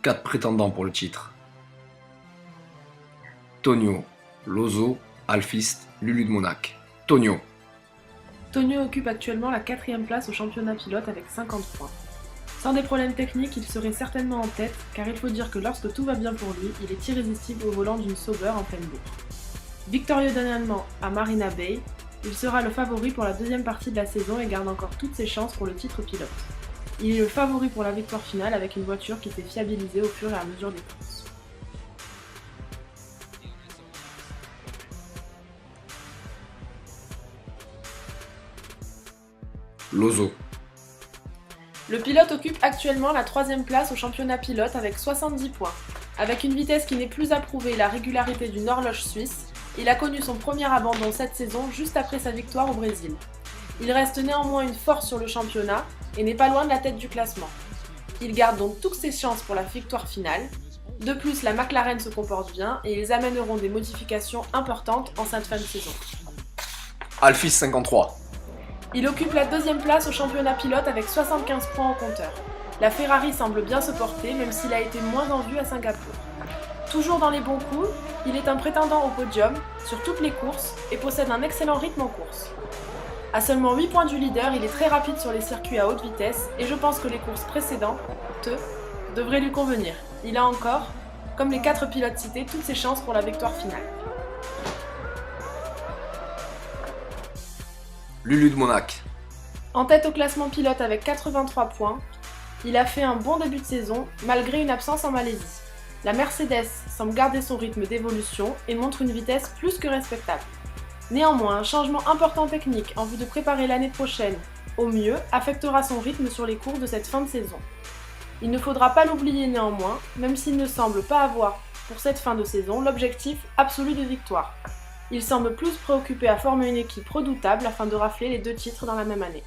4 prétendants pour le titre. Tonio, Lozo, Alphiste, Lulu de Monac. Tonio. Tonio occupe actuellement la 4e place au championnat pilote avec 50 points. Sans des problèmes techniques, il serait certainement en tête, car il faut dire que lorsque tout va bien pour lui, il est irrésistible au volant d'une Sauber en pleine bourre. Victorieux dernièrement à Marina Bay, il sera le favori pour la deuxième partie de la saison et garde encore toutes ses chances pour le titre pilote. Il est le favori pour la victoire finale avec une voiture qui s'est fiabilisée au fur et à mesure des courses. Lozo. Le pilote occupe actuellement la 3e place au championnat pilote avec 70 points. Avec une vitesse qui n'est plus à prouver et la régularité d'une horloge suisse, il a connu son premier abandon cette saison juste après sa victoire au Brésil. Il reste néanmoins une force sur le championnat et n'est pas loin de la tête du classement. Il garde donc toutes ses chances pour la victoire finale. De plus, la McLaren se comporte bien et ils amèneront des modifications importantes en cette fin de saison. Alphiste 53. Il occupe la 2e place au championnat pilote avec 75 points au compteur. La Ferrari semble bien se porter, même s'il a été moins en vue à Singapour. Toujours dans les bons coups, il est un prétendant au podium sur toutes les courses et possède un excellent rythme en course. À seulement 8 points du leader, il est très rapide sur les circuits à haute vitesse et je pense que les courses précédentes devraient lui convenir. Il a encore, comme les 4 pilotes cités, toutes ses chances pour la victoire finale. Lulu de Monac. En tête au classement pilote avec 83 points, il a fait un bon début de saison malgré une absence en Malaisie. La Mercedes semble garder son rythme d'évolution et montre une vitesse plus que respectable. Néanmoins, un changement important technique en vue de préparer l'année prochaine au mieux affectera son rythme sur les courses de cette fin de saison. Il ne faudra pas l'oublier néanmoins, même s'il ne semble pas avoir pour cette fin de saison l'objectif absolu de victoire. Il semble plus préoccupé à former une équipe redoutable afin de rafler les 2 titres dans la même année.